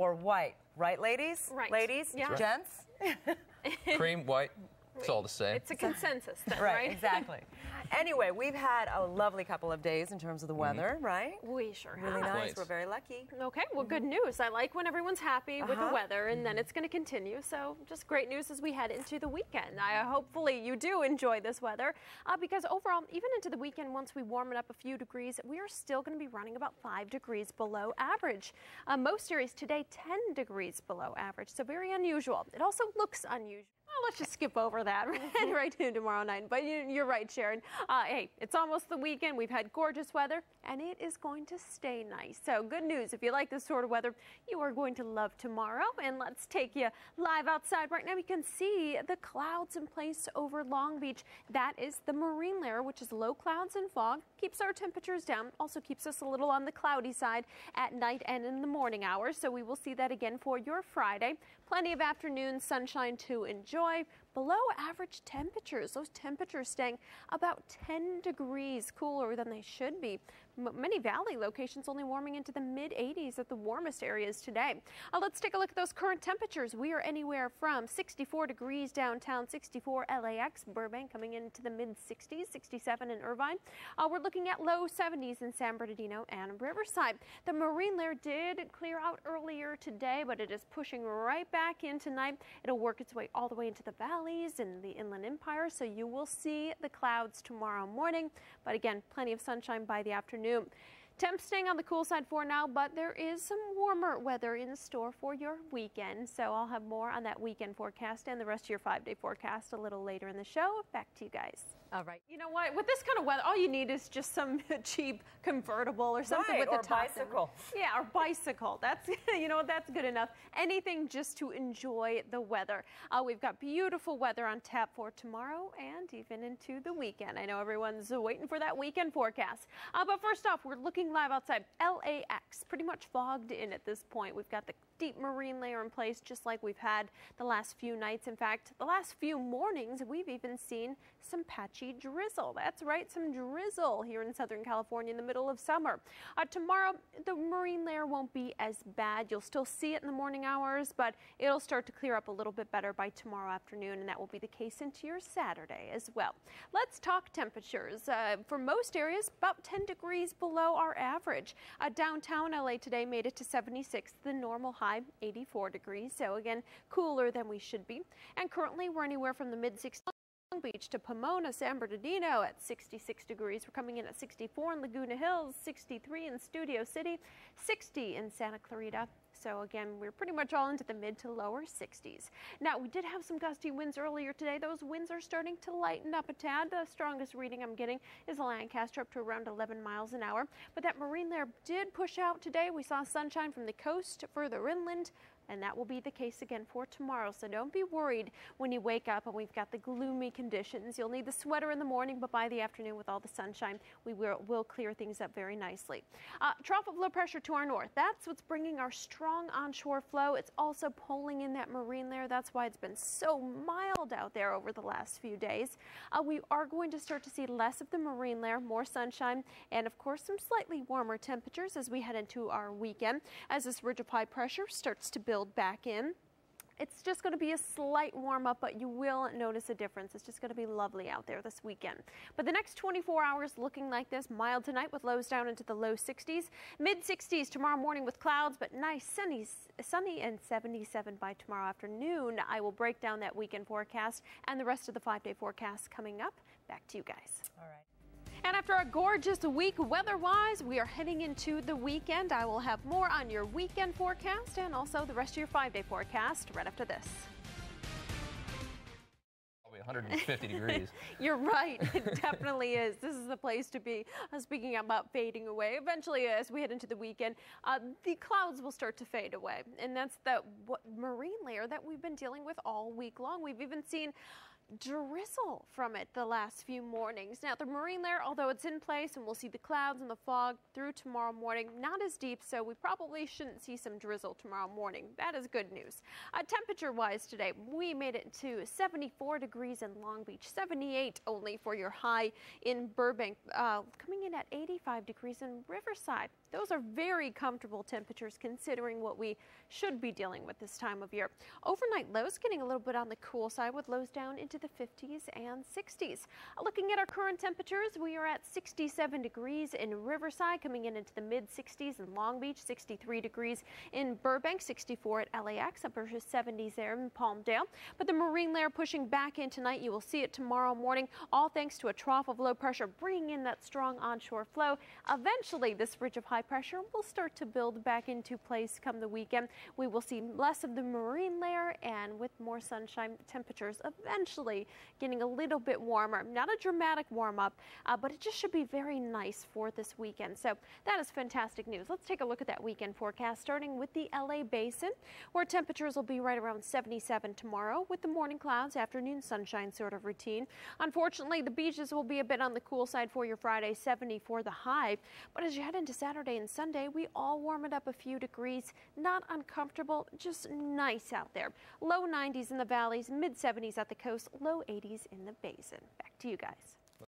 or white. Right, ladies? Right. Ladies? Yeah. Gents? Cream, white, it's all the same. It's a consensus then, Right, exactly. Anyway, we've had a lovely couple of days in terms of the weather, right? We sure have. Really nice. Right. We're very lucky. Okay, well, good news. I like when everyone's happy with the weather, and then it's going to continue. So just great news as we head into the weekend. Hopefully you do enjoy this weather because overall, even into the weekend, once we warm it up a few degrees, we are still going to be running about 5 degrees below average. Most areas today, 10 degrees below average, so very unusual. It also looks unusual. Well, let's just skip over that and right to tomorrow night. But you're right, Sharon. Hey, it's almost the weekend. We've had gorgeous weather, and it is going to stay nice. So good news. If you like this sort of weather, you are going to love tomorrow. And let's take you live outside. Right now, you can see the clouds in place over Long Beach. That is the marine layer, which is low clouds and fog. Keeps our temperatures down. Also keeps us a little on the cloudy side at night and in the morning hours. So we will see that again for your Friday. Plenty of afternoon sunshine to enjoy. Below average temperatures. Those temperatures staying about 10 degrees cooler than they should be. Many valley locations only warming into the mid-80s at the warmest areas today. Let's take a look at those current temperatures. We are anywhere from 64 degrees downtown, 64 LAX, Burbank coming into the mid-60s, 67 in Irvine. We're looking at low 70s in San Bernardino and Riverside. The marine layer did clear out earlier today, but it is pushing right back in tonight. It'll work its way all the way into the valleys and the Inland Empire, so you will see the clouds tomorrow morning. But again, plenty of sunshine by the afternoon. Temps staying on the cool side for now, but there is some warmer weather in store for your weekend. So I'll have more on that weekend forecast and the rest of your 5-day forecast a little later in the show. Back to you guys. All right. You know what? With this kind of weather, all you need is just some cheap convertible or something with a top bicycle. Yeah, or bicycle. That's, you know, that's good enough. Anything just to enjoy the weather. We've got beautiful weather on tap for tomorrow and even into the weekend. I know everyone's waiting for that weekend forecast. But first off, we're looking live outside. LAX, pretty much fogged in at this point. We've got the deep marine layer in place just like we've had the last few nights. In fact, the last few mornings, we've even seen some patchy drizzle. That's right, some drizzle here in Southern California in the middle of summer. Tomorrow, the marine layer won't be as bad. You'll still see it in the morning hours, but it'll start to clear up a little bit better by tomorrow afternoon, and that will be the case into your Saturday as well. Let's talk temperatures. For most areas, about 10 degrees below our average. Downtown LA today made it to 76, the normal high 84 degrees, so again cooler than we should be. And currently we're anywhere from the mid-60s Long Beach to Pomona, San Bernardino at 66 degrees. We're coming in at 64 in Laguna Hills, 63 in Studio City, 60 in Santa Clarita. So again, we're pretty much all into the mid to lower 60s. Now, we did have some gusty winds earlier today. Those winds are starting to lighten up a tad. The strongest reading I'm getting is Lancaster up to around 11 miles an hour. But that marine layer did push out today. We saw sunshine from the coast further inland, and that will be the case again for tomorrow. So don't be worried when you wake up and we've got the gloomy conditions. You'll need the sweater in the morning, but by the afternoon with all the sunshine, we will clear things up very nicely. Trough of low pressure to our north. That's what's bringing our strong onshore flow. It's also pulling in that marine layer. That's why it's been so mild out there over the last few days. We are going to start to see less of the marine layer, more sunshine, and of course some slightly warmer temperatures as we head into our weekend as this ridge of high pressure starts to build back in. It's just going to be a slight warm up, but you will notice a difference. It's just going to be lovely out there this weekend. But the next 24 hours looking like this: mild tonight with lows down into the low 60s, mid 60s tomorrow morning with clouds, but nice sunny and 77 by tomorrow afternoon. I will break down that weekend forecast and the rest of the 5-day forecast coming up. Back to you guys. All right. And after a gorgeous week weather-wise, we are heading into the weekend. I will have more on your weekend forecast and also the rest of your 5-day forecast right after this. Probably 150 degrees. You're right. It definitely is. This is the place to be. Speaking about fading away, eventually as we head into the weekend, the clouds will start to fade away. And that's the marine layer that we've been dealing with all week long. We've even seen drizzle from it the last few mornings. Now the marine layer, although it's in place and we'll see the clouds and the fog through tomorrow morning, not as deep, so we probably shouldn't see some drizzle tomorrow morning. That is good news. Temperature wise today, we made it to 74 degrees in Long Beach, 78 only for your high in Burbank, coming in at 85 degrees in Riverside. Those are very comfortable temperatures considering what we should be dealing with this time of year. Overnight lows getting a little bit on the cool side with lows down into the 50s and 60s. Looking at our current temperatures, we are at 67 degrees in Riverside, coming in into the mid 60s in Long Beach, 63 degrees in Burbank, 64 at LAX, upper 70s there in Palmdale. But the marine layer pushing back in tonight. You will see it tomorrow morning, all thanks to a trough of low pressure bringing in that strong onshore flow. Eventually, this ridge of high pressure will start to build back into place come the weekend. We will see less of the marine layer and with more sunshine, temperatures eventually getting a little bit warmer. Not a dramatic warm up, but it just should be very nice for this weekend. So that is fantastic news. Let's take a look at that weekend forecast, starting with the LA basin, where temperatures will be right around 77 tomorrow with the morning clouds, afternoon sunshine sort of routine. Unfortunately, the beaches will be a bit on the cool side for your Friday, 70 for the high. But as you head into Saturday and Sunday, we all warm it up a few degrees. Not uncomfortable, just nice out there. Low 90s in the valleys, mid 70s at the coast, low 80s in the basin. Back to you guys.